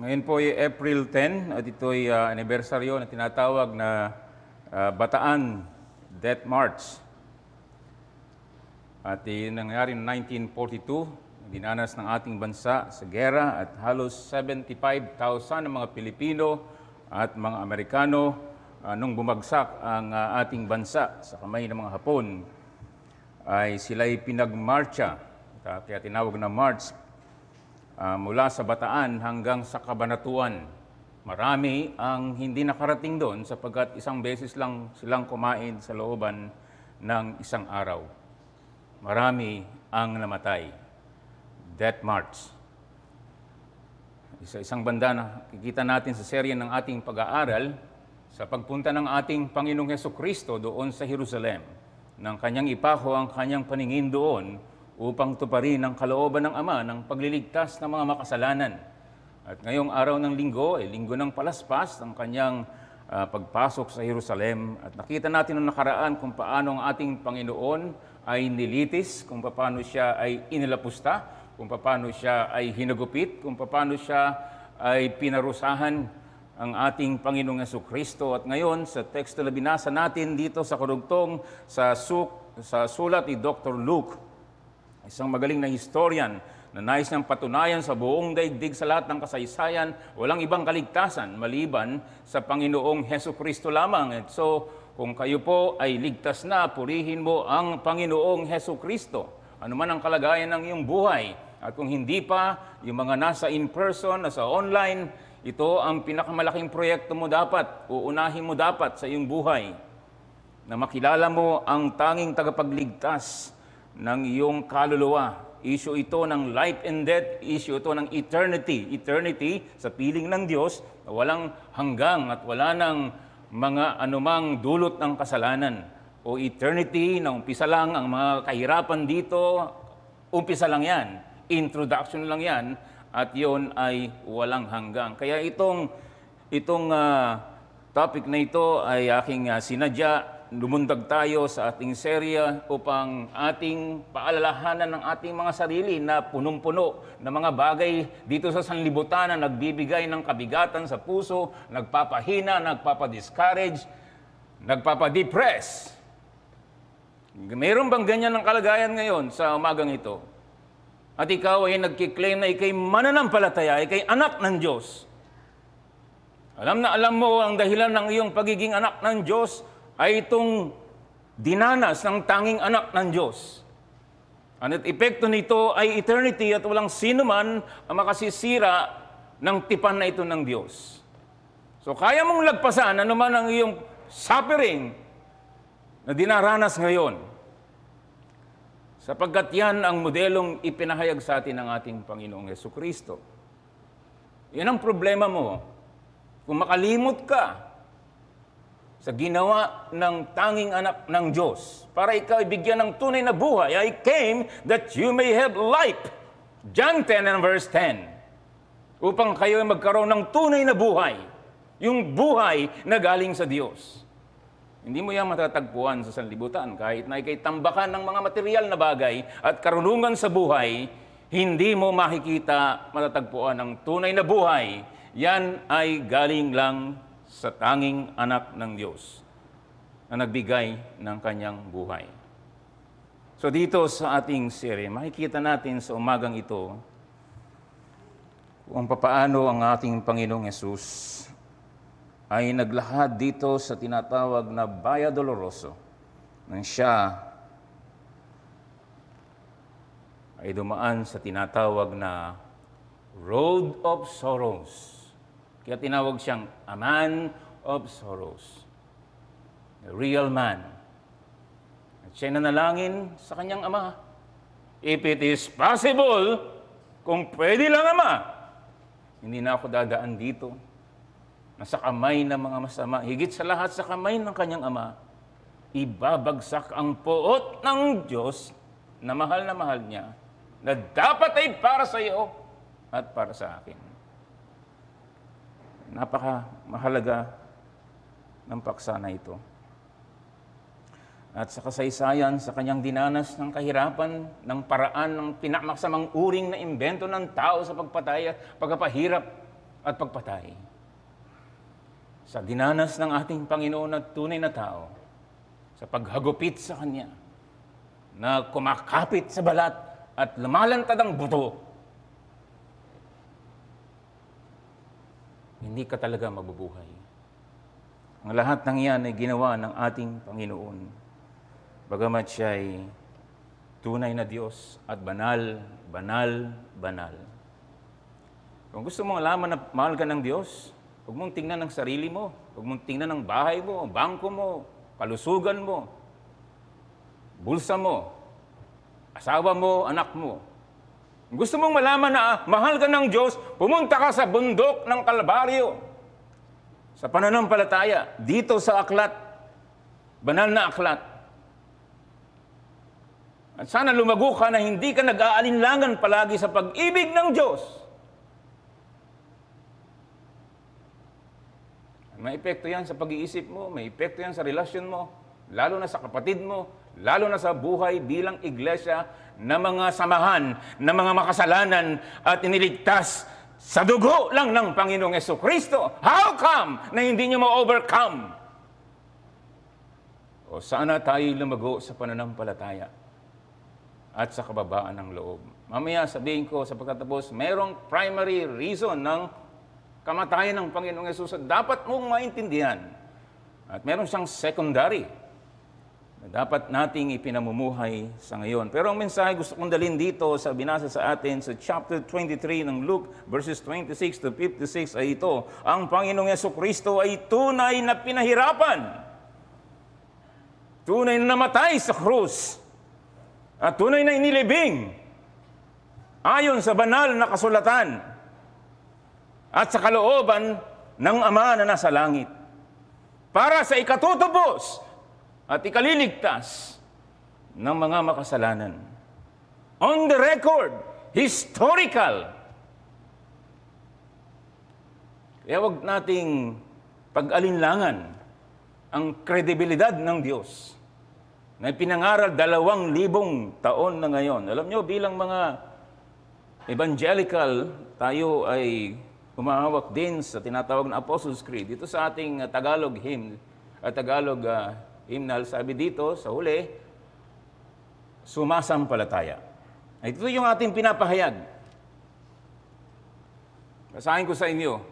Ngayon po ay April 10 at ito ay anibersaryo na tinatawag na Bataan Death March. At nangyari noong 1942, dinanas ng ating bansa sa gera at halos 75,000 ng mga Pilipino at mga Amerikano nung bumagsak ang ating bansa sa kamay ng mga Hapon ay sila'y pinagmarcha, kaya tinawag na march, mula sa Bataan hanggang sa Cabanatuan. Marami ang hindi nakarating doon sapagkat isang beses lang silang kumain sa looban ng isang araw. Marami ang namatay. Death March. Isang banda na kikita natin sa serye ng ating pag-aaral sa pagpunta ng ating Panginoong Hesukristo doon sa Jerusalem, ng kanyang ipako ang kanyang paningin doon upang tuparin ang kalooban ng Ama ng pagliligtas ng mga makasalanan. At ngayong araw ng linggo ay linggo ng palaspas ng kanyang pagpasok sa Jerusalem. At nakita natin noong nakaraan kung paano ang ating Panginoon ay nilitis, kung paano siya ay inilapusta, kung paano siya ay hinagupit, kung paano siya ay pinarusahan ang ating Panginoong Hesukristo. At ngayon, sa teksto na binasa natin dito sa karugtong sa sulat ni Dr. Luke, isang magaling na historian na nais niyang patunayan sa buong daigdig sa lahat ng kasaysayan, walang ibang kaligtasan maliban sa Panginoong Hesukristo lamang. At so, kung kayo po ay ligtas na, purihin mo ang Panginoong Hesukristo. Ano man ang kalagayan ng iyong buhay. At kung hindi pa, yung mga nasa in-person, nasa online, ito ang pinakamalaking proyekto mo dapat, uunahin mo dapat sa iyong buhay. Na makilala mo ang tanging tagapagligtas ng iyong kaluluwa. Issue ito ng life and death, issue ito ng eternity. Eternity sa piling ng Diyos na walang hanggang at wala ng mga anumang dulot ng kasalanan. O eternity na umpisa lang ang mga kahirapan dito, umpisa lang yan, introduction lang yan, at yon ay walang hanggang. Kaya itong topic na ito ay aking sinadya. Lumundag tayo sa ating serya upang ating paalalahanan ng ating mga sarili na punong-puno na mga bagay dito sa sanlibutan na nagbibigay ng kabigatan sa puso, nagpapahina, nagpapadiscourage, nagpapadepress. Mayroon bang ganyan ng kalagayan ngayon sa umagang ito? At ikaw ay nagkiklaim na ikay mananampalataya, ikay anak ng Diyos. Alam na alam mo ang dahilan ng iyong pagiging anak ng Diyos ay itong dinanas ng tanging anak ng Diyos. Ang epekto nito ay eternity at walang sino man ang makasisira ng tipan na ito ng Diyos. So kaya mong lagpasan ano man ang iyong suffering na dinaranas ngayon. Sapagkat yan ang modelong ipinahayag sa atin ng ating Panginoong Hesukristo. Yan ang problema mo. Kung makalimot ka sa ginawa ng tanging anak ng Diyos, para ikaw ibigyan ng tunay na buhay. I came that you may have life. John 10 and verse 10. Upang kayo ay magkaroon ng tunay na buhay. Yung buhay na galing sa Diyos. Hindi mo yan matatagpuan sa sanlibutan. Kahit na ikay tambakan ng mga material na bagay at karunungan sa buhay, hindi mo makikita matatagpuan ng tunay na buhay. Yan ay galing lang sa tanging anak ng Diyos na nagbigay ng kanyang buhay. So dito sa ating serye, makikita natin sa umagang ito kung papaano ang ating Panginoong Hesus ay naglahad dito sa tinatawag na Via Doloroso nang siya ay dumaan sa tinatawag na Road of Sorrows. Kaya tinawag siyang a man of sorrows. A real man. At siya nanalangin sa kanyang ama. If it is possible, kung pwede lang ama, hindi na ako dadaan dito. Nasa kamay ng mga masama, higit sa lahat sa kamay ng kanyang ama, ibabagsak ang poot ng Diyos na mahal niya, na dapat ay para sa iyo at para sa akin. Napaka-mahalaga ng paksa na ito. At sa kasaysayan, sa kanyang dinanas ng kahirapan, ng paraan ng pinakmasamang uring na imbento ng tao sa pagpatay at pagpapahirap, at pagpatay. Sa dinanas ng ating Panginoon at tunay na tao, sa paghagupit sa Kanya, na kumakapit sa balat at lumalantad ang buto, hindi ka talaga mabubuhay. Ang lahat ng iyan ay ginawa ng ating Panginoon, bagamat siya ay tunay na Diyos at banal, banal, banal. Kung gusto mong alaman na mahal ka ng Diyos, huwag mong tingnan ng sarili mo, huwag mong tingnan ng bahay mo, bangko mo, kalusugan mo, bulsa mo, asawa mo, anak mo. Kung gusto mong malaman na mahal ka ng Diyos, pumunta ka sa bundok ng Kalbaryo, sa pananampalataya, dito sa aklat, banal na aklat. At sana lumago ka na hindi ka nag-aalinlangan palagi sa pag-ibig ng Diyos. May epekto yan sa pag-iisip mo, may epekto yan sa relasyon mo, lalo na sa kapatid mo, lalo na sa buhay bilang iglesia na mga samahan, na mga makasalanan at iniligtas sa dugo lang ng Panginoong Jesucristo. How come na hindi nyo ma-overcome? O sana tayo lumago sa pananampalataya at sa kababaan ng loob. Mamaya sabihin ko sa pagkatapos, mayroong primary reason ng kamatayan ng Panginoong Yesus at dapat mong maintindihan. At meron siyang secondary na dapat nating ipinamumuhay sa ngayon. Pero ang mensahe gusto kong dalhin dito sa binasa sa atin sa chapter 23 ng Luke verses 26 to 56 ay ito. Ang Panginoong Jesucristo ay tunay na pinahirapan. Tunay na namatay sa krus. At tunay na inilibing ayon sa banal na kasulatan at sa kalooban ng Ama na nasa langit para sa ikatutubos at ikaliligtas ng mga makasalanan. On the record, historical. Kaya huwag nating pag-alinlangan ang kredibilidad ng Diyos na pinangaral 2,000 taon na ngayon. Alam nyo, bilang mga evangelical, tayo ay humahawak din sa tinatawag na Apostles' Creed. Dito sa ating Tagalog hymn, Tagalog hymnal, sabi dito sa huli, sumasampalataya. Ito yung ating pinapahayag. Basahin ko sa inyo.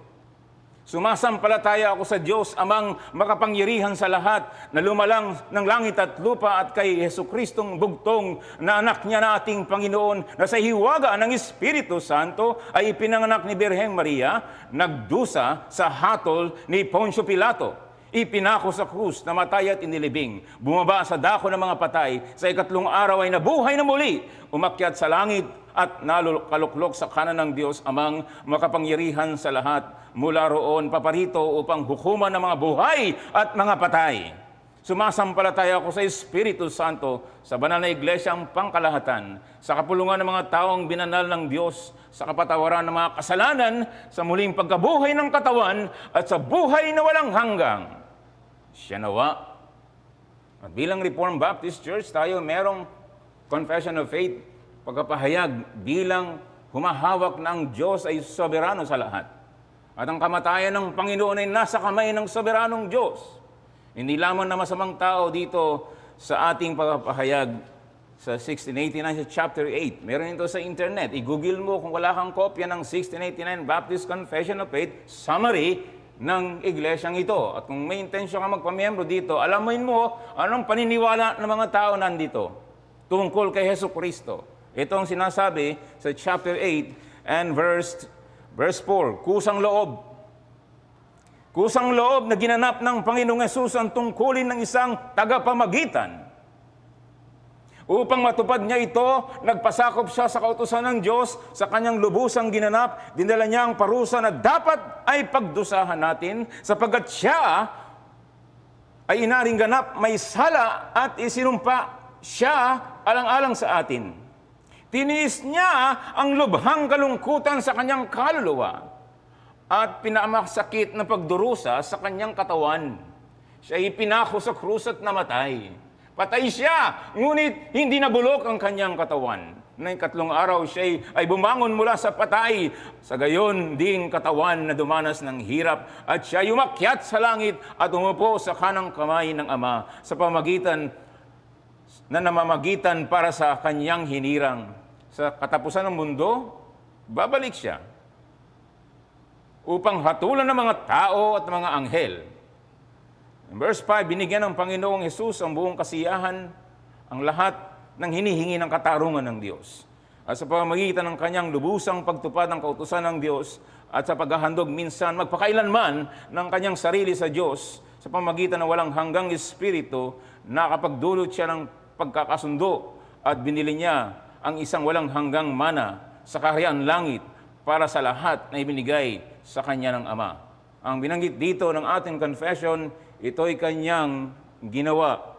Sumasampalataya ako sa Diyos, amang makapangyarihan sa lahat, na lumalang ng langit at lupa at kay Jesukristong bugtong na anak niya na ating Panginoon, na sa hiwaga ng Espiritu Santo ay ipinanganak ni Birheng Maria, nagdusa sa hatol ni Poncio Pilato. Ipinako sa krus, namatay at inilibing. Bumaba sa dako ng mga patay, sa ikatlong araw ay nabuhay na muli. Umakyat sa langit at nalukaluklok sa kanan ng Diyos, amang makapangyarihan sa lahat. Mula roon paparito upang hukuman ng mga buhay at mga patay. Sumasampalataya ako sa Espiritu Santo, sa banal na iglesyang pangkalahatan, sa kapulungan ng mga taong binanal ng Diyos, sa kapatawaran ng mga kasalanan, sa muling pagkabuhay ng katawan, at sa buhay na walang hanggang. Siya nawa. At bilang Reformed Baptist Church, tayo merong confession of faith, pagkapahayag bilang humahawak ng Diyos ay soberano sa lahat. At ang kamatayan ng Panginoon ay nasa kamay ng soberanong Diyos. Hindi lamang na masamang tao dito sa ating pagpapahayag sa 1689 sa chapter 8. Meron ito sa internet. I-google mo kung wala kang kopya ng 1689 Baptist Confession of Faith summary ng iglesyang ito. At kung may intensyon ka magpamiyembro dito, alamin mo anong paniniwala ng mga tao nandito tungkol kay Jesucristo. Ito ang sinasabi sa chapter 8 and verse 4, kusang loob. Kusang loob na ginanap ng Panginoong Hesus ang tungkulin ng isang tagapamagitan. Upang matupad niya ito, nagpasakop siya sa kautusan ng Diyos, sa kanyang lubusang ginanap, dinala niya ang parusa na dapat ay pagdusahan natin, sapagkat siya ay inaring ganap, may sala at isinumpa siya alang-alang sa atin. Tiniis niya ang lubhang kalungkutan sa kanyang kaluluwa at pinaamasakit na pagdurusa sa kanyang katawan. Siya ipinako sa krus at namatay. Patay siya, ngunit hindi nabulok ang kanyang katawan. ng 3 araw siya ay bumangon mula sa patay. Sa gayon ding katawan na dumanas ng hirap at siya umakyat sa langit at umupo sa kanang kamay ng Ama sa pamagitan na namamagitan para sa kanyang hinirang. Sa katapusan ng mundo, babalik siya upang hatulan ng mga tao at mga anghel. In verse 5, binigyan ng Panginoong Hesus ang buong kasiyahan, ang lahat ng hinihingi ng katarungan ng Diyos. At sa pamamagitan ng kanyang lubusang pagtupad ng kautusan ng Diyos at sa paghahandog minsan magpakailanman ng kanyang sarili sa Diyos sa pamamagitan ng walang hanggang Espiritu, nakapagdulot siya ng pagkakasundo at binili niya ang isang walang hanggang mana sa kaharian langit para sa lahat na ibinigay sa kanya ng Ama. Ang binanggit dito ng ating confession, ito'y kanyang ginawa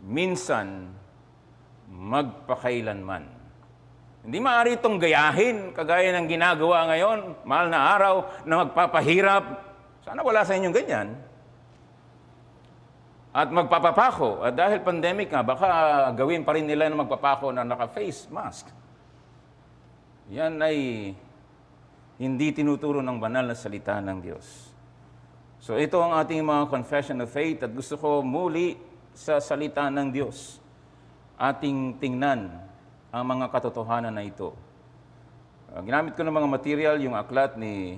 minsan, magpakailanman. Hindi maaari itong gayahin, kagaya ng ginagawa ngayon, mahal na araw, na magpapahirap. Sana wala sa inyong ganyan. At magpapapako. At dahil pandemic nga, baka gawin pa rin nila na magpapako na naka-face mask. Yan ay hindi tinuturo ng banal na salita ng Diyos. So ito ang ating mga confession of faith at gusto ko muli sa salita ng Diyos, ating tingnan ang mga katotohanan na ito. Ginamit ko ng mga material, yung aklat ni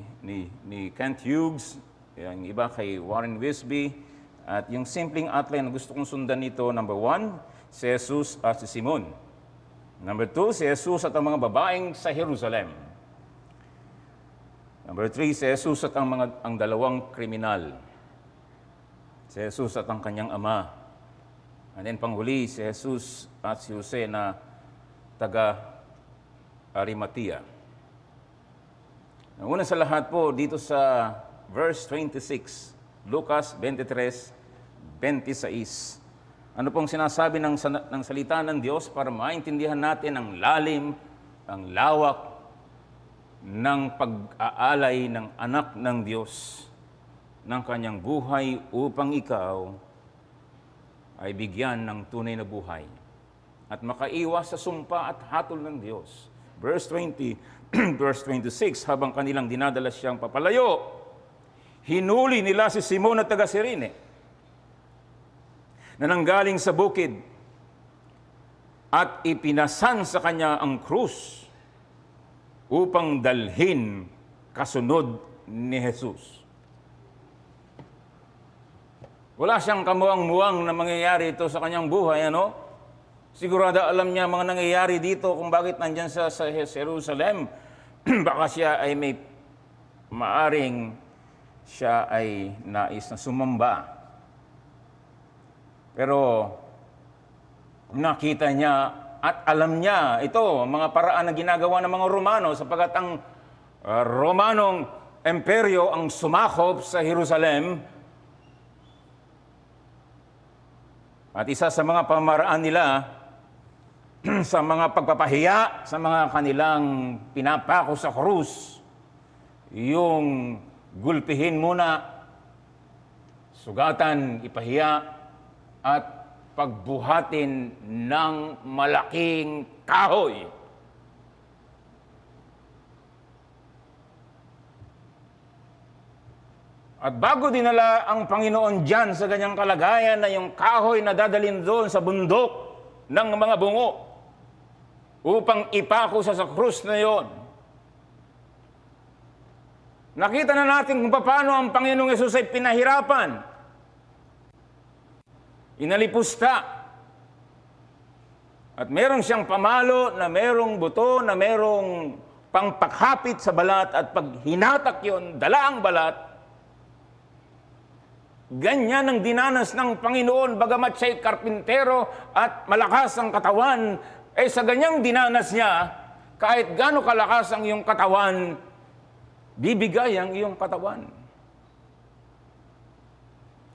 Kent Hughes, yung iba kay Warren Wiersbe, at yung simpleng outline na gusto kong sundan nito, number 1, si Jesus at si Simon. Number 2, si Jesus at ang mga babaeng sa Jerusalem. Number 3, si Jesus at ang dalawang kriminal. Si Jesus at ang kanyang ama. And then panghuli, si Jesus at si Jose na taga Arimatea. Una sa lahat po, dito sa verse 26, Lucas 23:26. Ano pong sinasabi ng salita ng Diyos para maintindihan natin ang lalim, ang lawak ng pag-aalay ng anak ng Diyos ng kanyang buhay upang ikaw ay bigyan ng tunay na buhay at makaiwas sa sumpa at hatol ng Diyos. Verse 20, verse 26, habang kanilang dinadala siyang papalayo, hinuli nila si Simon na taga Cirene, na nanggaling sa bukid, at ipinasan sa kanya ang krus upang dalhin kasunod ni Jesus. Wala siyang kamuang-muang na mangyayari ito sa kanyang buhay, ano? Sigurado alam niya mga nangyayari dito kung bakit nandyan sa Jerusalem. Baka siya ay siya ay nais na sumamba. Pero nakita niya at alam niya ito, mga paraan na ginagawa ng mga Romano sapagkat ang Romanong Imperyo ang sumakop sa Jerusalem. At isa sa mga pamaraan nila sa mga pagpapahiya, sa mga kanilang pinapako sa krus, yung gulpihin muna, sugatan, ipahiya, at pagbuhatin ng malaking kahoy. At bago dinala ang Panginoon dyan sa ganyang kalagayan na yung kahoy na dadalhin doon sa bundok ng mga bungo upang ipako sa krus na yon. Nakita na natin kung paano ang Panginoong Hesus ay pinahirapan. Inalipusta. At meron siyang pamalo na merong buto, na merong pangpakhapit sa balat at pag hinatak yon, dala ang balat. Ganyan ang dinanas ng Panginoon, bagamat siya'y karpintero at malakas ang katawan, sa ganyang dinanas niya, kahit gaano kalakas ang iyong katawan, bibigay ang iyong katawan.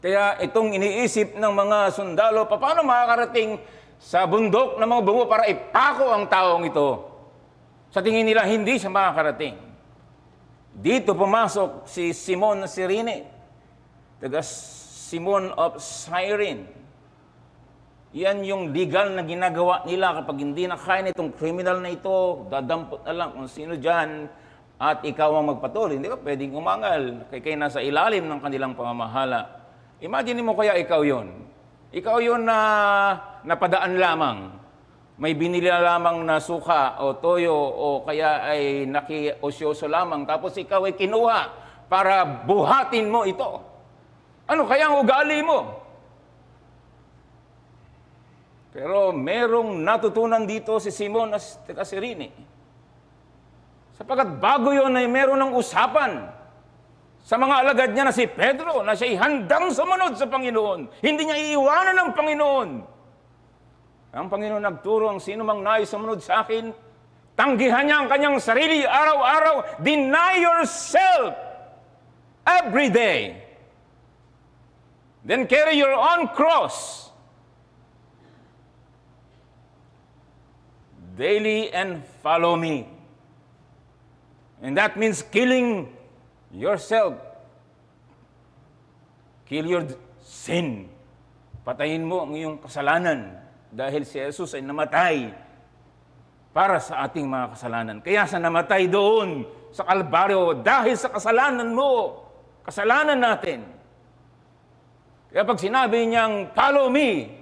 Kaya itong iniisip ng mga sundalo, paano makakarating sa bundok ng mga bungo para ipako ang taong ito? Sa tingin nila, hindi siya makakarating. Dito pumasok si Simon na Cirene, taga Simon of Cyrene. Yan yung legal na ginagawa nila kapag hindi na kaya itong criminal na ito, dadampot na lang kung sino dyan at ikaw ang magpatuloy. Hindi ka pwedeng umangal kaya nasa ilalim ng kanilang pamamahala. Imagine mo kaya ikaw yon. Ikaw yon na napadaan lamang. May binili na lamang na suka o toyo o kaya ay nakiosyoso lamang tapos ikaw ay kinuha para buhatin mo ito. Ano kaya ang ugali mo? Pero merong natutunan dito si Simon at si Rini. Sapagkat bago yon ay meron ng usapan sa mga alagad niya na si Pedro na siya'y handang sumunod sa Panginoon. Hindi niya iiwanan ng Panginoon. Ang Panginoon nagturo ang sino mang nais sumunod sa akin, tanggihan niya ang kanyang sarili araw-araw. Deny yourself every day. Then carry your own cross daily and follow me. And that means killing yourself. Kill your sin. Patayin mo ang iyong kasalanan dahil si Jesus ay namatay para sa ating mga kasalanan. Kaya sa namatay doon sa Kalbaryo dahil sa kasalanan mo, kasalanan natin. Kaya pag sinabi niyang follow me,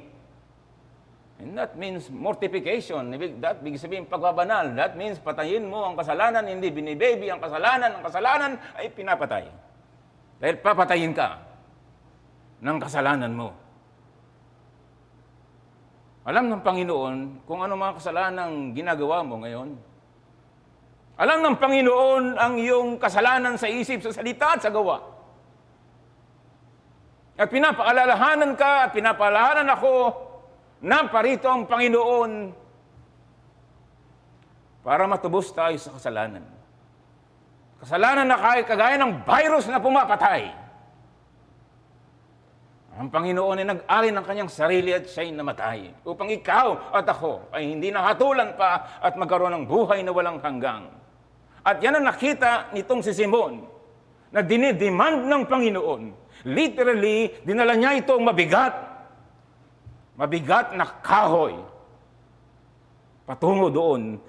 and that means mortification. That means sabihin pagbabanal. That means patayin mo ang kasalanan, hindi binibaby ang kasalanan. Ang kasalanan ay pinapatay. Dahil papatayin ka ng kasalanan mo. Alam ng Panginoon kung ano mga kasalanang ginagawa mo ngayon. Alam ng Panginoon ang iyong kasalanan sa isip, sa salita at sa gawa. At pinapaalalahanan ka at pinapaalalahanan ako na parito ang Panginoon para matubos tayo sa kasalanan. Kasalanan na kagaya ng virus na pumapatay. Ang Panginoon ay nag-alin ng kanyang sarili at siya'y namatay upang ikaw at ako ay hindi nahatulan pa at magkaroon ng buhay na walang hanggang. At yan ang nakita nitong si Simon na dinidemand ng Panginoon. Literally, dinala niya itong mabigat na kahoy patungo doon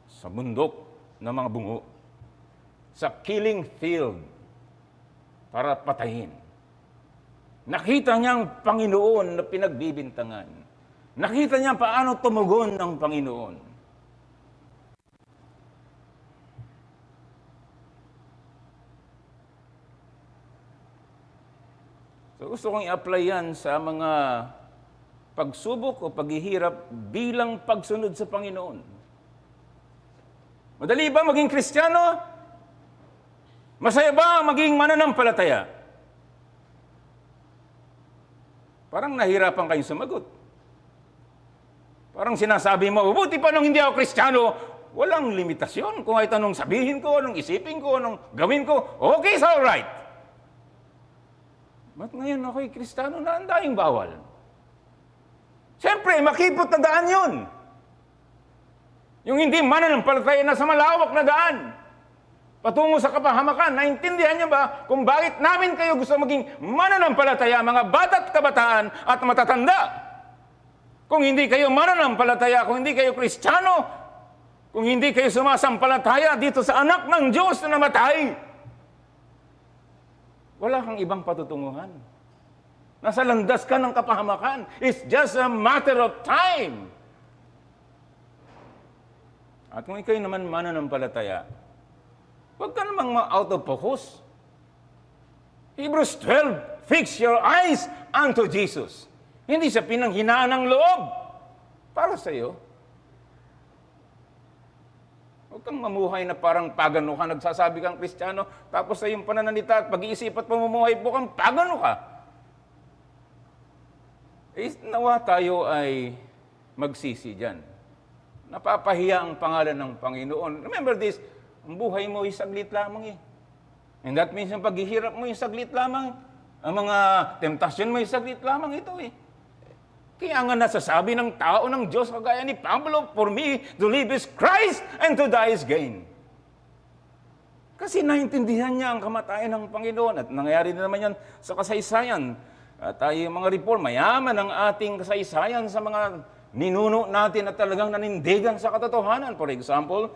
sa bundok ng mga bungo, sa killing field para patayin. Nakita niya ang Panginoon na pinagbibintangan. Nakita niya paano tumugon ng Panginoon. So gusto kong i-apply yan sa mga pagsubok o paghihirap bilang pagsunod sa Panginoon. Madali ba maging Kristiyano? Masaya ba maging mananampalataya? Parang nahirapan kayong sumagot. Parang sinasabi mo, buti pa nung hindi ako Kristiyano, walang limitasyon. Kung kahit anong sabihin ko, anong isipin ko, anong gawin ko, okay, it's all right. Ba't ngayon ako'y Kristiyano na ang daing bawal? Siyempre, makipot na daan yun. Yung hindi mananampalataya na sa malawak na daan. Patungo sa kapahamakan, naintindihan niyo ba kung bakit namin kayo gusto maging mananampalataya, mga bata't kabataan at matatanda? Kung hindi kayo mananampalataya, kung hindi kayo Kristiyano, kung hindi kayo sumasampalataya dito sa anak ng Diyos na namatay, wala kang ibang patutunguhan. Nasa landas ka ng kapahamakan. It's just a matter of time. At kung ikaw naman mananampalataya, huwag ka namang out of focus. Hebrews 12, fix your eyes unto Jesus. Hindi siya pinanghinaan ng loob para sa iyo. Huwag kang mamuhay na parang pagano ka, nagsasabi kang Kristiyano, tapos sa iyong pananalita at pag-iisip at pamumuhay po kang pagano ka. Nawa tayo ay magsisi dyan. Napapahiya ang pangalan ng Panginoon. Remember this, ang buhay mo ay saglit lamang eh. And that means yung paghihirap mo ay saglit lamang. Ang mga temptasyon mo ay saglit lamang ito eh. Kaya nga nasasabi ng tao ng Diyos kagaya ni Pablo, for me to live is Christ and to die is gain. Kasi naintindihan niya ang kamatayan ng Panginoon at nangyayari na naman yan sa kasaysayan At tayo mga reform, mayaman ang ating kasaysayan sa mga ninuno natin at talagang nanindigan sa katotohanan. For example,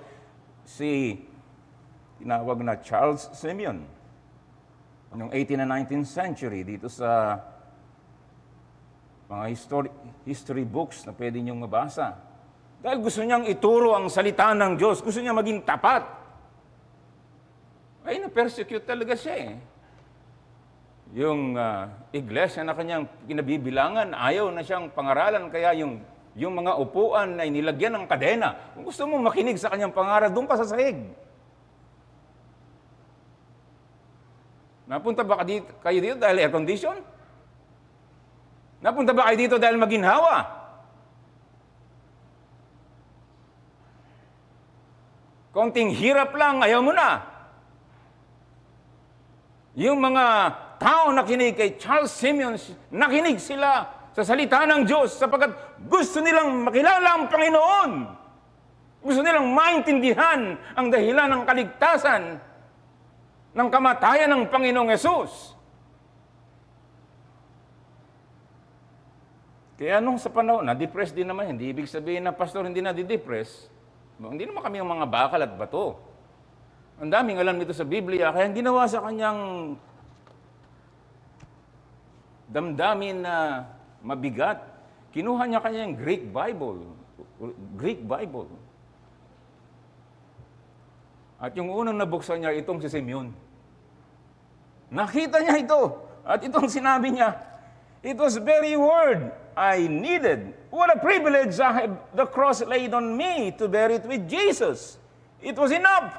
tinawag na Charles Simeon, noong 18th and 19th century, dito sa mga history books na pwede niyong mabasa. Dahil gusto niyang ituro ang salita ng Diyos, gusto niya maging tapat. Ay, na-persecute talaga siya eh. Yung iglesia na kanyang kinabibilangan, ayaw na siyang pangaralan, kaya yung mga upuan ay nilagyan ng kadena. Kung gusto mo makinig sa kanyang pangaral, doon ka sa sahig. Napunta ba kayo dito dahil air condition? Napunta ba kayo dito dahil maginhawa? Konting hirap lang, ayaw mo na. Yung mga tao nakinig kay Charles Simeon, nakinig sila sa salita ng Diyos sapagkat gusto nilang makilala ang Panginoon. Gusto nilang maintindihan ang dahilan ng kaligtasan ng kamatayan ng Panginoong Yesus. Kaya nung sa panahon, na-depress din naman, hindi ibig sabihin na pastor hindi na-depress. Hindi naman kami yung mga bakal at bato. Ang daming alam nito sa Biblia, kaya ginawa sa kanyang damdamin na mabigat. Kinuha niya kanyang Greek Bible. At yung unang nabuksan niya, itong si Simeon. Nakita niya ito. At itong sinabi niya, it was the very word I needed. What a privilege I have the cross laid on me to bear it with Jesus. It was enough.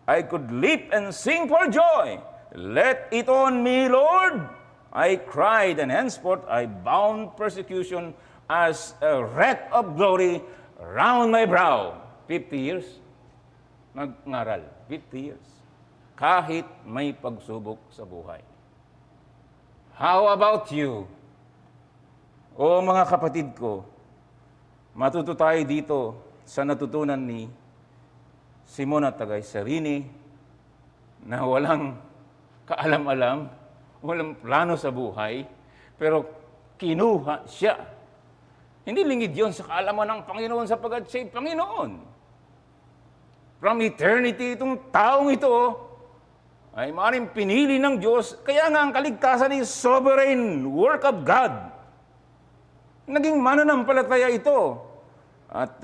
I could leap and sing for joy. Let it on me, Lord. I cried, and henceforth I bound persecution as a wreath of glory round my brow. 50 years. Nag-ngaral. 50 years. Kahit may pagsubok sa buhay. How about you? O mga kapatid ko, matuto tayo dito sa natutunan ni Simon at Tagaysarini na walang kaalam-alam, walang plano sa buhay, pero kinuha siya. Hindi lingid yon sa kaalaman ng Panginoon sapagkat siya'y Panginoon. From eternity, itong taong ito ay maaaring pinili ng Diyos, kaya nga ang kaligtasan is sovereign work of God. Naging mananampalataya ito. At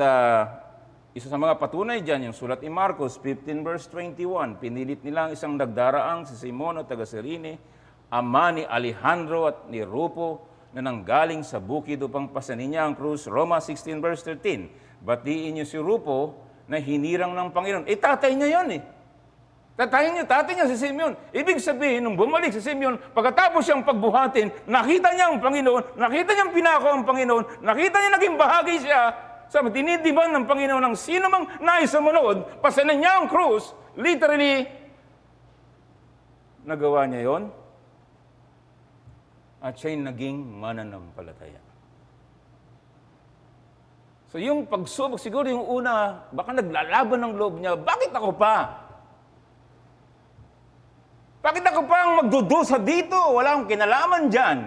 isa sa mga patunay dyan, yung sulat ni Marcos 15 verse 21, pinilit nila ang isang nagdaraang si Simon o Tagaysarini, ama ni Alejandro at ni Rufo, na nanggaling sa bukid upang pasanin niya ang krus. Roma 16 verse 13, batiin niyo si Rufo na hinirang ng Panginoon. Tatay niya yun eh. Tatay niya si Simeon. Ibig sabihin, nung bumalik si Simeon, pagkatapos siyang pagbuhatin, nakita niya ang Panginoon, nakita niyang pinako ang Panginoon, nakita niya naging bahagi siya sa dinidiban ng Panginoon ng sino mang nais sumunod, pasanin niya ang krus, literally, nagawa niya yon. At siya'y naging mananampalataya. So yung pagsubok, siguro yung una, baka naglalaban ng loob niya, bakit ako pa? Bakit ako pa ang magdudusa dito? Wala akong kinalaman dyan.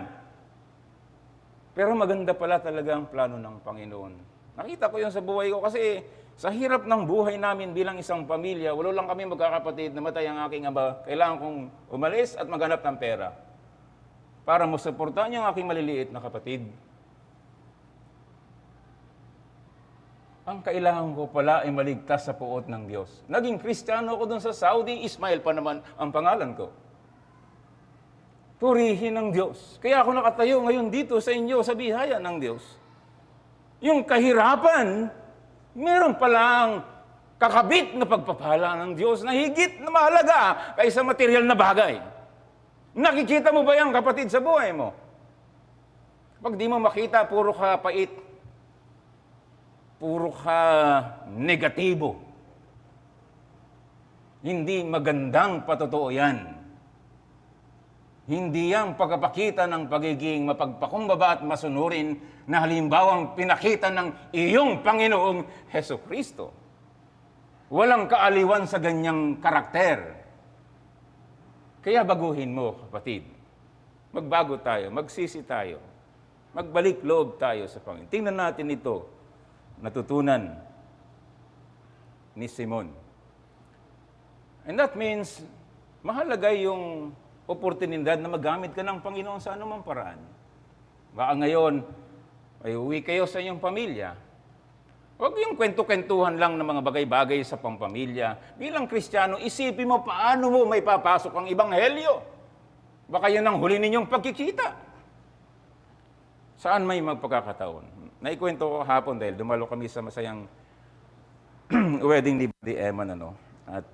Pero maganda pala talaga ang plano ng Panginoon. Nakita ko yun sa buhay ko kasi sa hirap ng buhay namin bilang isang pamilya, walo lang kami magkakapatid, namatay ang aking ama. Kailangan kong umalis at maghanap ng pera para masuportahan yung aking maliliit na kapatid. Ang kailangan ko pala ay maligtas sa puot ng Diyos. Naging Kristiyano ako dun sa Saudi, Ismail pa naman ang pangalan ko. Purihin ng Diyos. Kaya ako nakatayo ngayon dito sa inyo, sa bihaya ng Diyos. Yung kahirapan, meron palang kakabit na pagpapala ng Diyos na higit na mahalaga kaysa material na bagay. Nakikita mo ba yan, kapatid, sa buhay mo? Pag di mo makita, puro ka pait, puro ka negatibo. Hindi magandang patotoo yan. Hindi yan pagkapakita ng pagiging mapagpakumbaba at masunurin na halimbawang pinakita ng iyong Panginoong Hesukristo. Walang kaaliwan sa ganyang karakter. Kaya baguhin mo, kapatid. magbago tayo, magsisi tayo, magbalik loob tayo sa Panginoon. Tingnan natin ito, natutunan ni Simon. And that means, mahalaga yung oportunidad na magamit ka ng Panginoon sa anumang paraan. Baka ngayon, ay uwi kayo sa inyong pamilya. Huwag yung kwento-kwentuhan lang ng mga bagay-bagay sa pampamilya. Bilang Kristiyano, isipin mo paano mo may papasok ang Ebanghelyo. Baka yan ang huli ninyong pagkikita. Saan may magpagkakataon? Naikwento ko hapon dahil dumalo kami sa masayang wedding ni Buddy Eman, At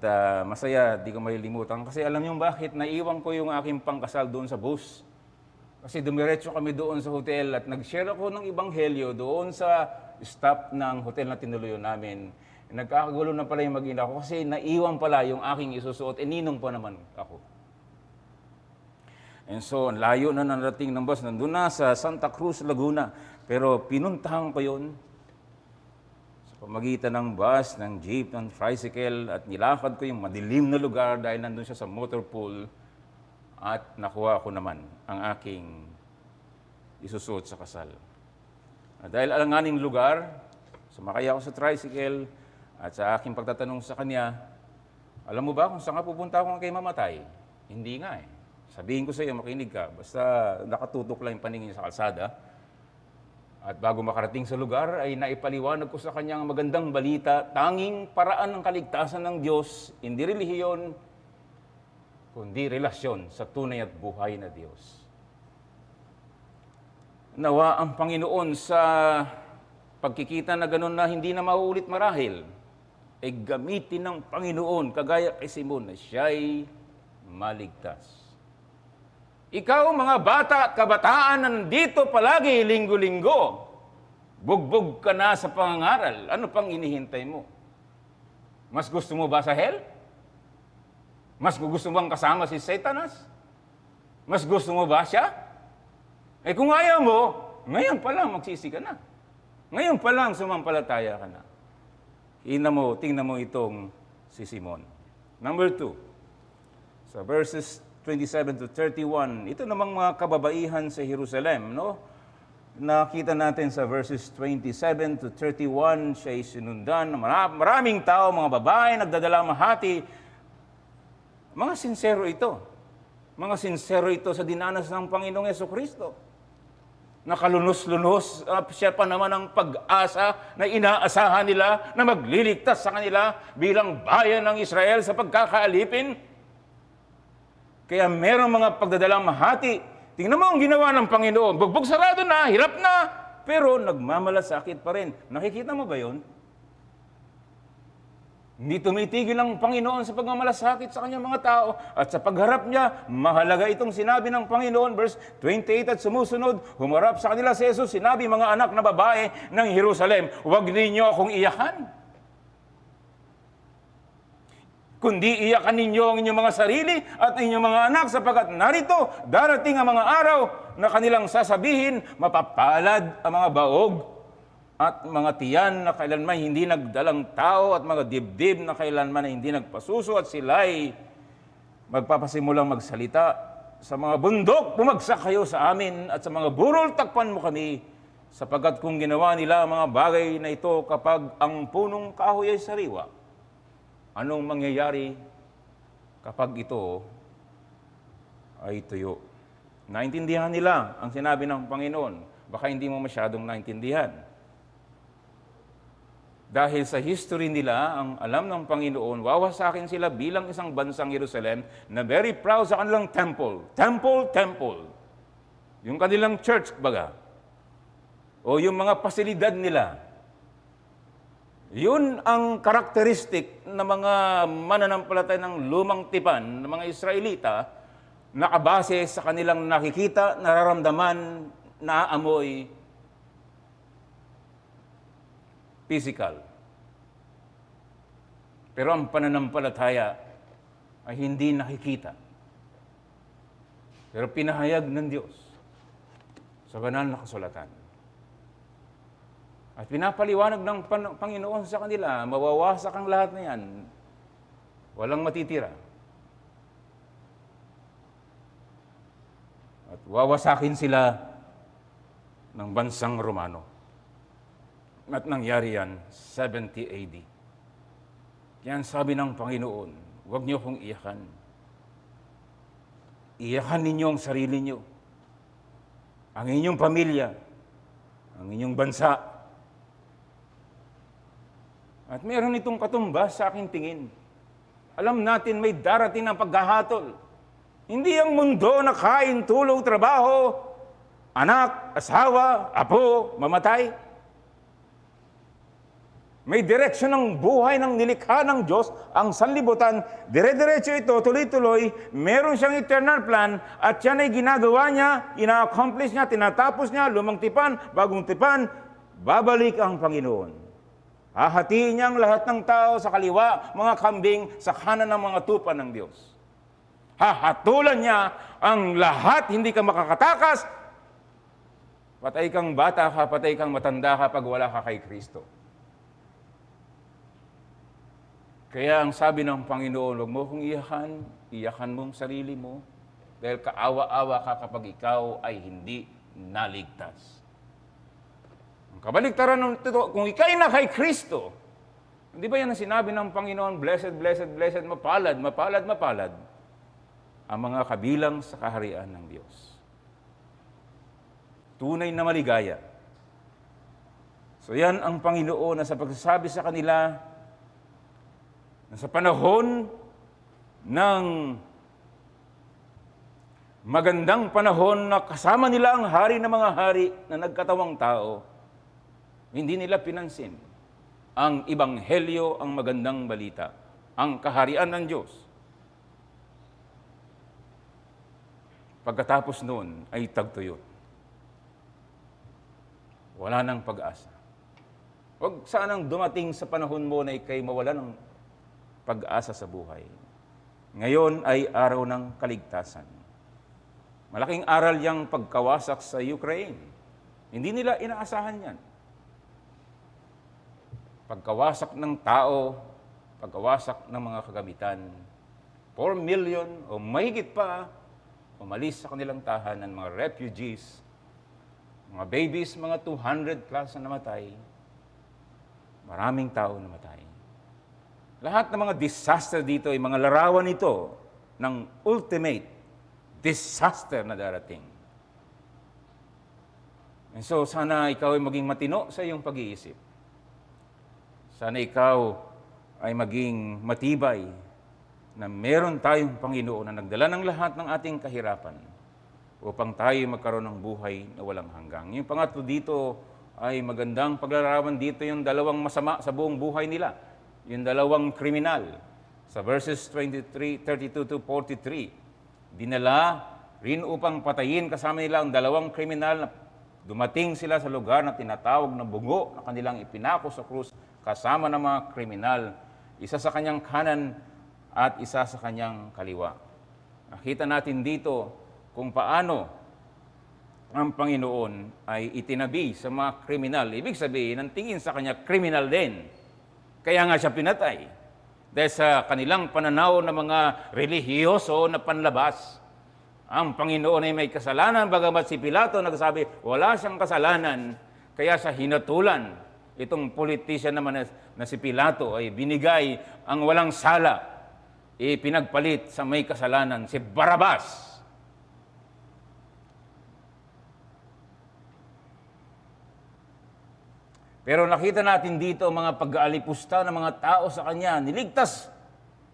masaya, di ko malilimutan. Kasi alam niyo bakit? Naiwan ko yung aking pangkasal doon sa bus. Kasi dumiretso kami doon sa hotel at nag-share ako ng Ebanghelyo doon sa staff ng hotel na tinuluyan namin. Nagkakagulo na pala yung mag-ina ko kasi naiwan pala yung aking isusuot. Ninong pa naman ako. And so, layo na narating ng bus. Nandun na sa Santa Cruz, Laguna. Pero pinuntahan ko yun sa pamagitan ng bus, ng jeep, ng tricycle. At nilakad ko yung madilim na lugar dahil nandun siya sa motor pool. At nakuha ko naman ang aking isusuot sa kasal. At dahil alanganing lugar, sumakay ako sa tricycle at sa aking pagtatanong sa kanya, alam mo ba kung saan ka pupunta kung kayo mamatay? Hindi nga eh. Sabihin ko sa iyo, makinig ka. Basta nakatutok lang yung paningin sa kalsada. At bago makarating sa lugar, ay naipaliwanag ko sa kanya ang magandang balita, tanging paraan ng kaligtasan ng Diyos, hindi relihiyon, kundi relasyon sa tunay at buhay na Diyos. Nawa ang Panginoon sa pagkikita na gano'n na hindi na mauulit marahil, ay gamitin ng Panginoon, kagaya kay Simon, na siya'y maligtas. Ikaw, mga bata at kabataan na nandito palagi linggo-linggo, bugbog ka na sa pangangaral. Ano pang inihintay mo? Mas gusto mo ba sa hell? Mas gusto mo bang kasama si Satanas? Mas gusto mo ba siya? Eh kung ayaw mo, ngayon pa lang magsisi ka na. Ngayon pa lang sumampalataya ka na. Tingnan mo itong si Simon. Number 2, sa verses 27 to 31, ito namang mga kababaihan sa Jerusalem, Nakita natin sa verses 27 to 31, siya'y sinundan. Maraming tao, mga babae, nagdadala mahati. Mga sincero ito. Mga sincero ito sa dinanas ng Panginoong Jesucristo. Nakalunos-lunos, siya pa naman ang pag-asa na inaasahan nila na magliligtas sa kanila bilang bayan ng Israel sa pagkakaalipin. Kaya merong mga pagdadalang mahati. Tingnan mo ang ginawa ng Panginoon. Bugbog sarado na, hirap na, pero nagmamalasakit pa rin. Nakikita mo ba yun? Hindi tumitigil ang Panginoon sa pagmamalasakit sa kanyang mga tao at sa pagharap niya, mahalaga itong sinabi ng Panginoon, verse 28 at sumusunod, humarap sa kanila si Jesus, sinabi, mga anak na babae ng Jerusalem, huwag ninyo akong iyakan. Kundi iyakan ninyo ang inyong mga sarili at inyong mga anak sapagkat narito, darating ang mga araw na kanilang sasabihin, mapapalad ang mga baog at mga tiyan na kailanman hindi nagdalang tao at mga dibdib na kailanman hindi nagpasuso at sila'y magpapasimulang magsalita. Sa mga bundok, bumagsak kayo sa amin at sa mga burol, takpan mo kami sapagkat kung ginawa nila ang mga bagay na ito kapag ang punong kahoy ay sariwa, anong mangyayari kapag ito ay tuyo? Naintindihan nila ang sinabi ng Panginoon. Baka hindi mo masyadong naintindihan. Dahil sa history nila, ang alam ng Panginoon, wawasakin sila bilang isang bansang Jerusalem na very proud sa kanilang temple. Temple. Yung kanilang church, baga. O yung mga pasilidad nila. Yun ang karakteristik ng mga mananampalataya ng lumang tipan, ng mga Israelita, nakabase sa kanilang nakikita, nararamdaman, naaamoy, physical. Pero ang pananampalataya ay hindi nakikita. Pero pinahayag ng Diyos sa banal na kasulatan. At pinapaliwanag ng Panginoon sa kanila, mawawasak ang lahat na yan. Walang matitira. At wawasakin sila ng bansang Romano. At nangyari yan, 70 AD. Yan sabi ng Panginoon, huwag niyo kong iyakan. Iyakan ninyo ang sarili niyo, ang inyong pamilya, ang inyong bansa. At meron itong katumbas sa aking tingin. Alam natin may darating ng paghahatol. Hindi ang mundo na kain, tulog, trabaho, anak, asawa, apo, mamatay. May direksyon ng buhay ng nilikha ng Diyos, ang sanlibutan, dire-diretso ito, tuloy-tuloy, meron siyang eternal plan, at yan ay ginagawa niya, ina-accomplish niya, tinatapos niya, lumang tipan, bagong tipan, babalik ang Panginoon. Hahatiin niya ang lahat ng tao sa kaliwa, mga kambing, sa kanan ng mga tupa ng Diyos. Hahatulan niya ang lahat, hindi ka makakatakas. Patay kang bata ka, patay kang matanda ka pag wala ka kay Kristo. Kaya ang sabi ng Panginoon, huwag mo kong iyakan, iyakan mong sarili mo, dahil kaawa-awa ka kapag ikaw ay hindi naligtas. Ang kabaligtaran ng ito, kung ikaw ay na kay Kristo, hindi ba yan ang sinabi ng Panginoon, blessed, blessed, blessed, mapalad, mapalad, mapalad, ang mga kabilang sa kaharian ng Diyos. Tunay na maligaya. So yan ang Panginoon na sa pagsasabi sa kanila, sa panahon ng magandang panahon na kasama nila ang hari ng mga hari na nagkatawang tao, hindi nila pinansin ang ebanghelyo, ang magandang balita, ang kaharian ng Diyos. Pagkatapos noon ay tagtuyot. Wala nang pag-asa. Huwag sanang dumating sa panahon mo na ikay mawala ng pag-asa sa buhay. Ngayon ay araw ng kaligtasan. Malaking aral yang pagkawasak sa Ukraine. Hindi nila inaasahan yan. Pagkawasak ng tao, pagkawasak ng mga kagamitan, 4 million o mahigit pa, umalis sa kanilang tahanan, mga refugees, mga babies, mga 200 plus na namatay. Maraming tao namatay. Lahat ng mga disaster dito ay mga larawan ito ng ultimate disaster na darating. And so, sana ikaw ay maging matino sa iyong pag-iisip. Sana ikaw ay maging matibay na meron tayong Panginoon na nagdala ng lahat ng ating kahirapan upang tayo magkaroon ng buhay na walang hanggang. Yung pangatlo dito ay magandang paglarawan dito yung dalawang masama sa buong buhay nila. Yung dalawang kriminal, sa verses 32 to 43, dinala rin upang patayin kasama nila ang dalawang kriminal na dumating sila sa lugar na tinatawag na bungo na kanilang ipinako sa krus kasama ng mga kriminal, isa sa kanyang kanan at isa sa kanyang kaliwa. Nakita natin dito kung paano ang Panginoon ay itinabi sa mga kriminal. Ibig sabihin, ang tingin sa kanya, kriminal din. Kaya nga siya pinatay. Dahil sa kanilang pananaw ng mga relihiyoso na panlabas, ang Panginoon ay may kasalanan, bagamat si Pilato nagsabi, wala siyang kasalanan, kaya sa hinatulan, itong politician naman na si Pilato ay binigay ang walang sala, pinagpalit sa may kasalanan, si Barabas. Pero nakita natin dito ang mga pag-aalipusta ng mga tao sa kanya. Niligtas.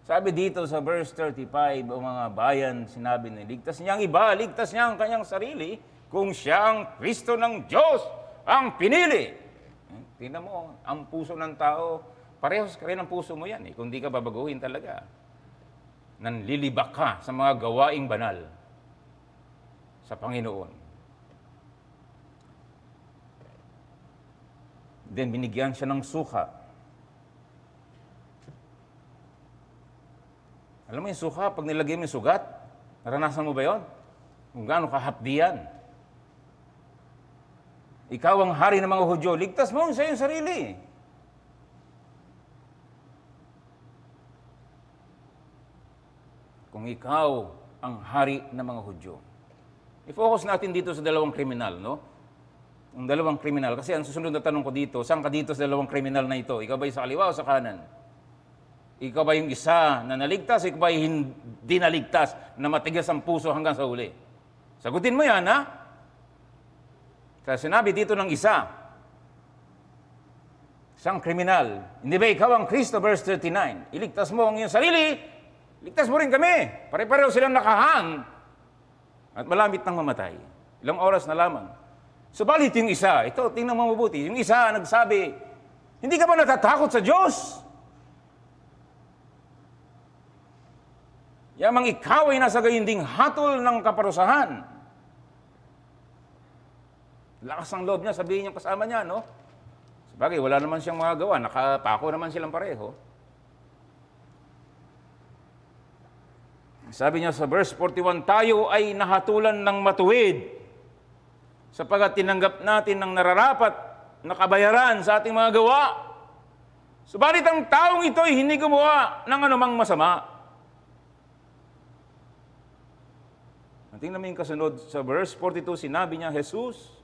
Sabi dito sa verse 35, ang mga bayan, sinabi na ligtas niya ang iba, ligtas niya ang kanyang sarili, kung siya ang Kristo ng Diyos, ang pinili. Tingnan mo, ang puso ng tao, parehos ka rin ang puso mo yan. Kung di ka babaguhin talaga. Nanlilibak ka sa mga gawaing banal sa Panginoon. Then binigyan siya ng suka. Alam mo yung suka, pag nilagay mo yung sugat, naranasan mo ba yun? Kung gaano kahapdi yan. Ikaw ang hari ng mga Hudyo, ligtas mo sa iyong sarili. Kung ikaw ang hari ng mga Hudyo, I-focus natin dito sa dalawang kriminal, no? Ang dalawang kriminal. Kasi ang susunod na tanong ko dito, saan ka dito sa dalawang kriminal na ito? Ikaw ba sa kaliwa o sa kanan? Ikaw ba yung isa na naligtas? Ikaw ba yung hindi naligtas na matigas ang puso hanggang sa huli? Sagutin mo yan, ha? Kasi sinabi dito ng isa, isang kriminal. Hindi ba ikaw ang Kristo? Verse 39. Iligtas mo ang iyong sarili, ligtas mo rin kami. Pare-pareho silang nakahang at malamit ng mamatay. Ilang oras na lamang. Subalit yung isa, ito, tingnan mo mabuti, yung isa nagsabi, hindi ka ba natatakot sa Diyos? Yamang ikaw ay nasa gayunding hatol ng kaparusahan. Lakas ang loob niya, sabihin niya kasama niya, no? Sabagay, wala naman siyang magagawa, nakapako naman silang pareho. Sabi niya sa verse 41, tayo ay nahatulan ng matuwid sapagat tinanggap natin ng nararapat na kabayaran sa ating mga gawa. Subalit ang taong ito ay hindi gumawa ng anumang masama. Tingnan mo yung kasunod sa verse 42, sinabi niya, Jesus.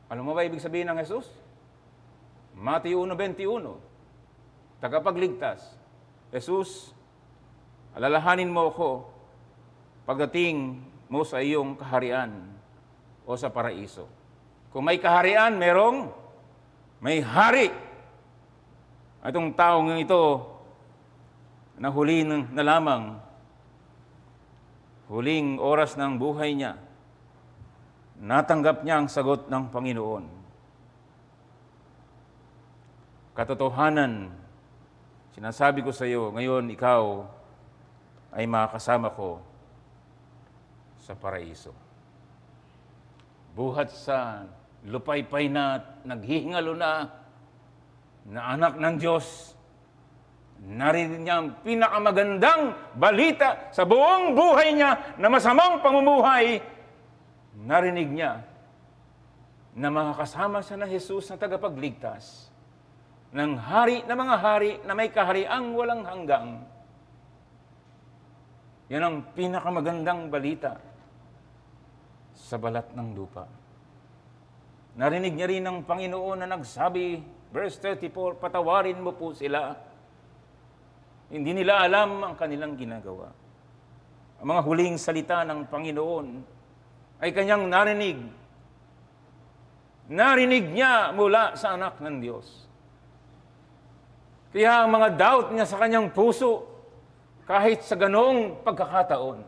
Alam mo ba ibig sabihin ng Jesus? Matthew 1:21, tagapagligtas. Jesus, alalahanin mo ako pagdating mo sa iyong kaharian o sa paraiso. Kung may kaharian, may hari. Itong taong ito na huli na lamang, huling oras ng buhay niya, natanggap niya ang sagot ng Panginoon. Katotohanan, sinasabi ko sa iyo, ngayon ikaw ay makakasama ko sa paraiso. Buhat sa lupaypay na naghihingalo na anak ng Diyos, narinig niya ang pinakamagandang balita sa buong buhay niya na masamang pamumuhay. Narinig niya na makakasama siya na Jesus na tagapagligtas ng hari na mga hari na may kahariang walang hanggang. Yan ang pinakamagandang balita sa balat ng lupa. Narinig niya rin ng Panginoon na nagsabi, verse 34, patawarin mo po sila. Hindi nila alam ang kanilang ginagawa. Ang mga huling salita ng Panginoon ay kanyang narinig. Narinig niya mula sa anak ng Diyos. Kaya ang mga doubt niya sa kanyang puso, kahit sa ganoong pagkakataon,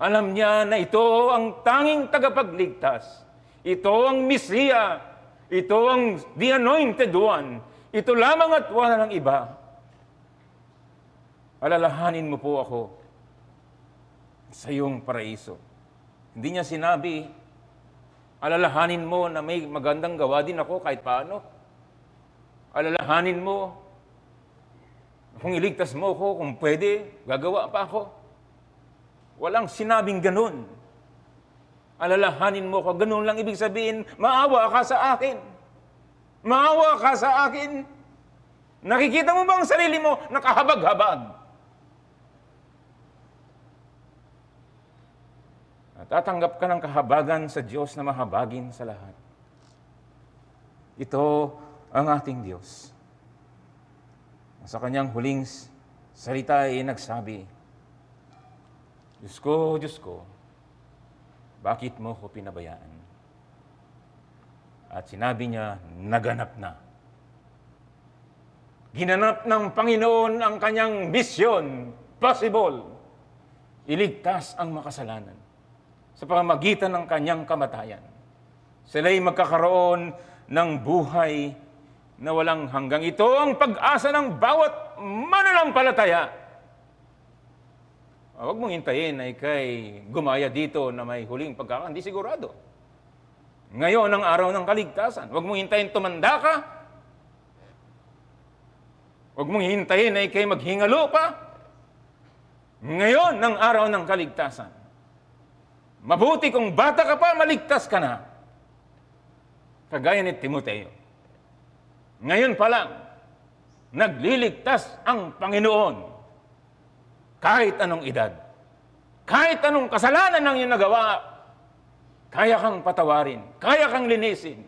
alam niya na ito ang tanging tagapagligtas. Ito ang Mesiya. Ito ang the anointed one. Ito lamang at wala ng iba. Alalahanin mo po ako sa iyong paraiso. Hindi niya sinabi, alalahanin mo na may magandang gawa din ako kahit paano. Alalahanin mo, kung iligtas mo ako, kung pwede, gagawa pa ako. Walang sinabing ganun. Alalahanin mo ko, ganun lang ibig sabihin, maawa ka sa akin. Maawa ka sa akin. Nakikita mo ba ang sarili mo nakahabag-habag? At tatanggap ka ng kahabagan sa Diyos na mahabagin sa lahat. Ito ang ating Diyos. Sa kanyang huling salita ay nagsabi, Diyos ko, bakit mo ko pinabayaan? At sinabi niya, naganap na. Ginanap ng Panginoon ang kanyang misyon, possible. Iligtas ang makasalanan sa pamamagitan ng kanyang kamatayan. Sila'y magkakaroon ng buhay na walang hanggang. Ito ang pag-asa ng bawat mananampalataya. Huwag mong hintayin ay kay gumaya dito na may huling pagkakataon. Hindi sigurado. Ngayon ang araw ng kaligtasan. Huwag mong hintayin tumanda ka. Huwag mong hintayin ay kay maghingalo pa. Ngayon ang araw ng kaligtasan. Mabuti kung bata ka pa, maligtas ka na. Kagaya ni Timoteo. Ngayon pa lang, nagliligtas ang Panginoon. Kahit anong edad, Kahit anong kasalanan ng iyong nagawa, kaya kang patawarin, kaya kang linisin,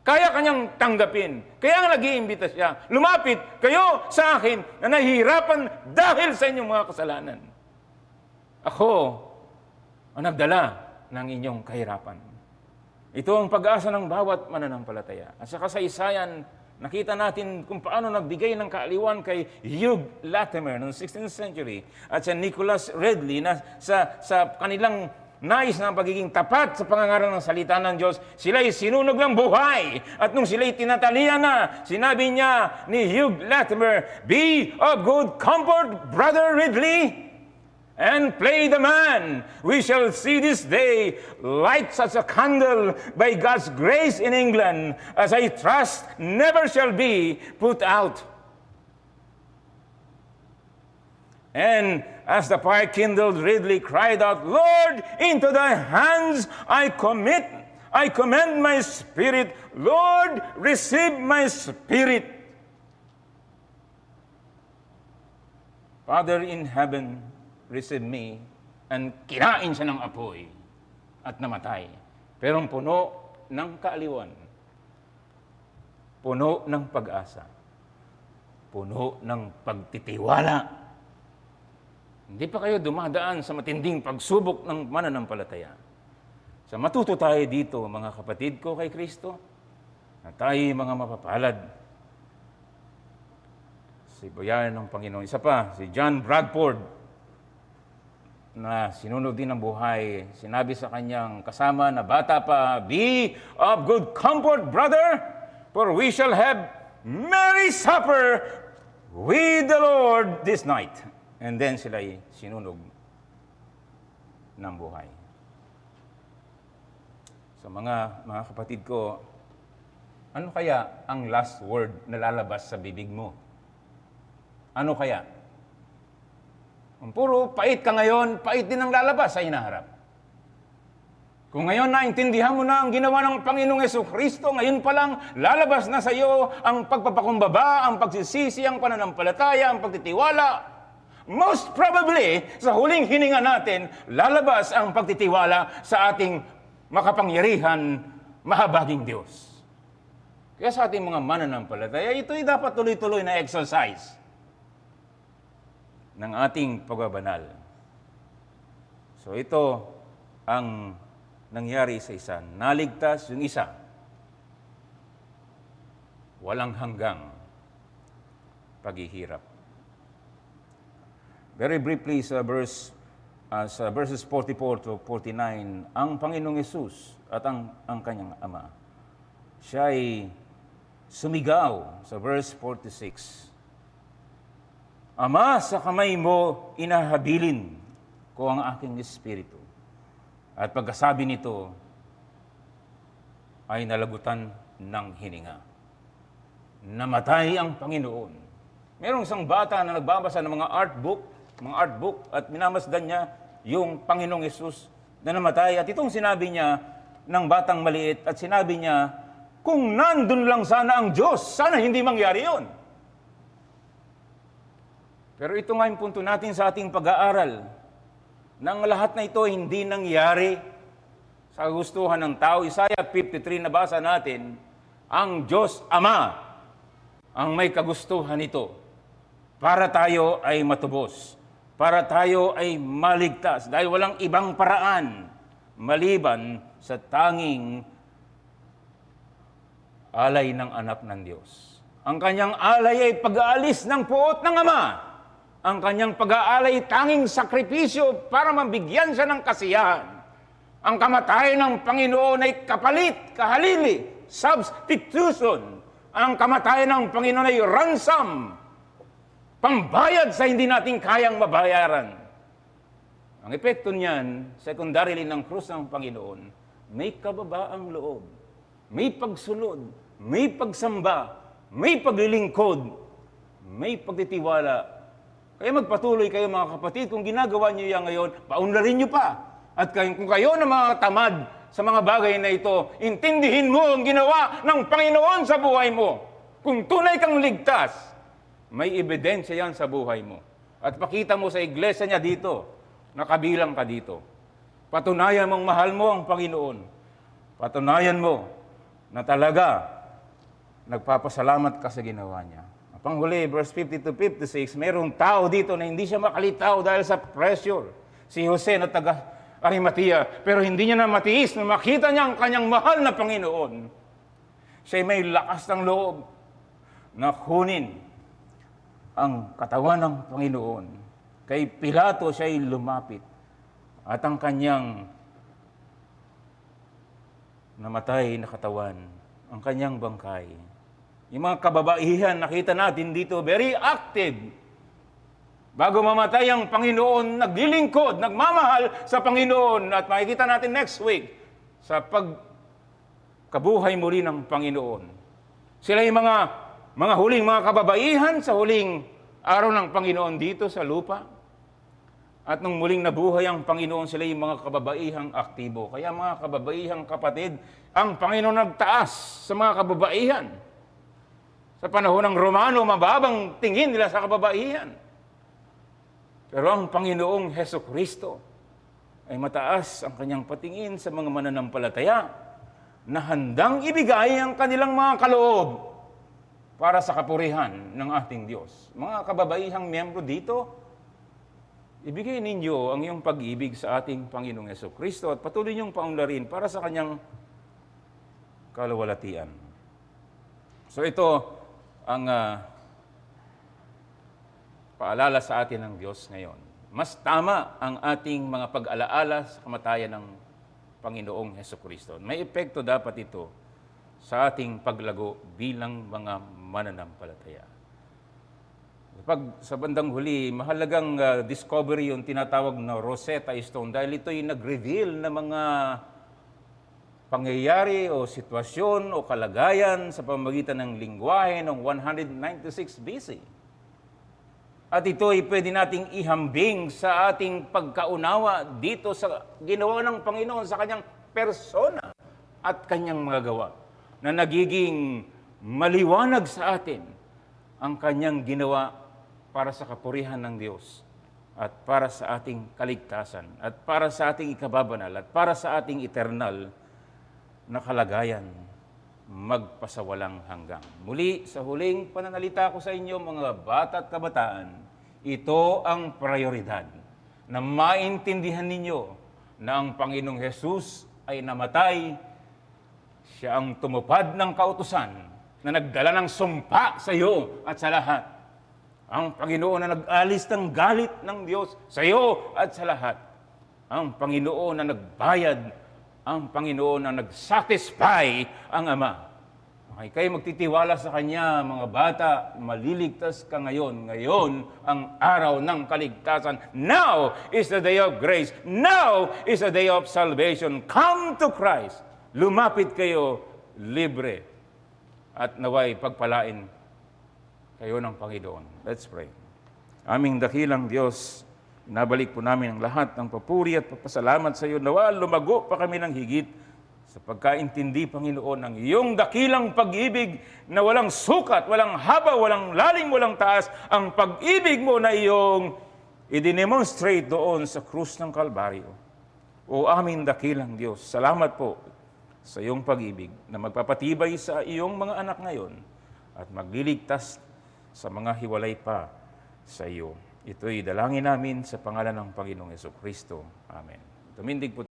kaya kanyang tanggapin. Kaya nga nag-iimbita siya, lumapit kayo sa akin na nahihirapan dahil sa inyong mga kasalanan. Ako ang nagdala ng inyong kahirapan. Ito ang pag-asa ng bawat mananampalataya. At sa kasaysayan, nakita natin kung paano nagbigay ng kaaliwan kay Hugh Latimer noong 16th century at sa Nicholas Ridley na sa kanilang nais na pagiging tapat sa pangangaral ng salita ng Diyos, sila'y sinunog ng buhay. At nung sila'y tinatalian na, sinabi niya ni Hugh Latimer, "Be of good comfort, Brother Ridley, and play the man. We shall see this day light such a candle by God's grace in England, as I trust never shall be put out." And as the fire kindled, Ridley cried out, "Lord, into thy hands I commend my spirit. Lord, receive my spirit." Father in heaven, receive me. And kinain siya ng apoy at namatay. Pero puno ng kaaliwan, puno ng pag-asa, puno ng pagtitiwala. Hindi pa kayo dumadaan sa matinding pagsubok ng mananampalataya. Sa matuto tayo dito, mga kapatid ko kay Kristo, na tayo mga mapapalad. Si bayan ng Panginoon. Isa pa, si John Bradford, na sinunod din ng buhay, sinabi sa kanyang kasama na bata pa, "Be of good comfort, brother, for we shall have merry supper with the Lord this night." And then sila'y sinunog ng buhay. So mga kapatid ko, ano kaya ang last word na lalabas sa bibig mo? Ano kaya? Kung puro pait ka ngayon, pait din ang lalabas sa hinaharap. Kung ngayon naintindihan mo na ang ginawa ng Panginoong Jesucristo, ngayon pa lang lalabas na sa iyo ang pagpapakumbaba, ang pagsisisi, ang pananampalataya, ang pagtitiwala. Most probably, sa huling hininga natin, lalabas ang pagtitiwala sa ating makapangyarihan, mahabaging Diyos. Kaya sa ating mga mananampalataya, ito'y dapat tuloy-tuloy na exercise ng ating pagbabanal. So ito ang nangyari sa isa. Naligtas yung isa. Walang hanggang paghihirap. Very briefly sa verses 44 to 49, ang Panginoong Hesus at ang kanyang ama, siya ay sumigaw sa verse 46. "Ama, sa kamay mo inahabilin ko ang aking espiritu." At pagkasabi nito, ay nalagutan ng hininga. Namatay ang Panginoon. Merong isang bata na nagbabasa ng mga art book, at minamasdan niya yung Panginoong Hesus na namatay. At itong sinabi niya ng batang maliit, at sinabi niya, kung nandun lang sana ang Diyos, sana hindi mangyari yun. Pero ito nga yung punto natin sa ating pag-aaral, nang lahat na ito hindi nangyari sa gustuhan ng tao. Isaiah 53 nabasa natin, ang Diyos Ama ang may kagustuhan nito para tayo ay matubos, para tayo ay maligtas, dahil walang ibang paraan maliban sa tanging alay ng anak ng Diyos. Ang kanyang alay ay pag-aalis ng puot ng Ama. Ang kanyang pag-aalay tanging sakripisyo para mabigyan siya ng kasiyahan. Ang kamatayan ng Panginoon ay kapalit, kahalili, substitution. Ang kamatayan ng Panginoon ay ransom, pambayad sa hindi natin kayang mabayaran. Ang epekto niyan, sekundarily ng krus ng Panginoon, may kababaang loob, may pagsunod, may pagsamba, may paglilingkod, may pagtitiwala. Kaya magpatuloy kayo mga kapatid, kung ginagawa niyo yan ngayon, paunlarin niyo pa. At kung kayo na mga tamad sa mga bagay na ito, intindihin mo ang ginawa ng Panginoon sa buhay mo. Kung tunay kang ligtas, may ebidensya yan sa buhay mo. At pakita mo sa iglesia niya dito, nakabilang ka dito. Patunayan mong mahal mo ang Panginoon. Patunayan mo na talaga nagpapasalamat ka sa ginawa niya. Panghuli, verse 50 to 56, mayroong tao dito na hindi siya makalitaw dahil sa pressure. Si Jose na taga Arimatea, pero hindi niya na matiis na makita niya ang kanyang mahal na Panginoon. Siya may lakas ng loob na kunin ang katawan ng Panginoon. Kay Pilato siya'y lumapit at ang kanyang namatay na katawan, ang kanyang bangkay. Yung mga kababaihan, nakita natin dito, very active. Bago mamatay ang Panginoon, naglilingkod, nagmamahal sa Panginoon. At makikita natin next week sa pagkabuhay muli ng Panginoon. Sila yung mga huling mga kababaihan sa huling araw ng Panginoon dito sa lupa. At nung muling nabuhay ang Panginoon, sila yung mga kababaihang aktibo. Kaya mga kababaihang kapatid, ang Panginoon nagtaas sa mga kababaihan. Sa panahon ng Romano, mababang tingin nila sa kababaihan. Pero ang Panginoong Hesukristo ay mataas ang kanyang patingin sa mga mananampalataya na handang ibigay ang kanilang mga kaloob para sa kapurihan ng ating Diyos. Mga kababaihang miyembro dito, ibigay ninyo ang iyong pag-ibig sa ating Panginoong Hesukristo at patuloy niyong paunlarin para sa kanyang kalawalatian. So ito ang paalala sa atin ng Diyos ngayon. Mas tama ang ating mga pag-alaala sa kamatayan ng Panginoong Hesukristo. May epekto dapat ito sa ating paglago bilang mga mananampalataya. Pag sa bandang huli, mahalagang discovery yung tinatawag na Rosetta Stone dahil ito'y nag-reveal na mga pangyayari o sitwasyon o kalagayan sa pamamagitan ng lingwahe noong 196 BC. At ito'y pwede nating ihambing sa ating pagkaunawa dito sa ginawa ng Panginoon sa kanyang persona at kanyang mga gawa na nagiging maliwanag sa atin ang kanyang ginawa para sa kapurihan ng Diyos at para sa ating kaligtasan at para sa ating ikababanal at para sa ating eternal na kalagayan magpasawalang hanggang. Muli, sa huling pananalita ko sa inyo, mga bata at kabataan, ito ang prioridad na maintindihan ninyo na ang Panginoong Hesus ay namatay, siya ang tumupad ng kautusan na nagdala ng sumpa sa iyo at sa lahat. Ang Panginoon na nag-alis ng galit ng Diyos sa iyo at sa lahat. Ang Panginoon na nagbayad, ang Panginoon na nag-satisfy ang Ama. Okay, kayo magtitiwala sa Kanya, mga bata, maliligtas ka ngayon. Ngayon ang araw ng kaligtasan. Now is the day of grace. Now is the day of salvation. Come to Christ. Lumapit kayo, libre. At naway pagpalain kayo ng Panginoon. Let's pray. Aming dakilang Diyos, nabalik po namin ang lahat ng papuri at papasalamat sa iyo. Nawa, lumago pa kami ng higit sa pagkaintindi, Panginoon, ng iyong dakilang pag-ibig na walang sukat, walang haba, walang lalim, walang taas. Ang pag-ibig mo na iyong i-demonstrate doon sa krus ng Kalbaryo. O aming dakilang Diyos, salamat po sa iyong pag-ibig na magpapatibay sa iyong mga anak ngayon at magliligtas sa mga hiwalay pa sa iyo. Ito'y dalangin namin sa pangalan ng Panginoong Hesukristo. Amen. Tumindig po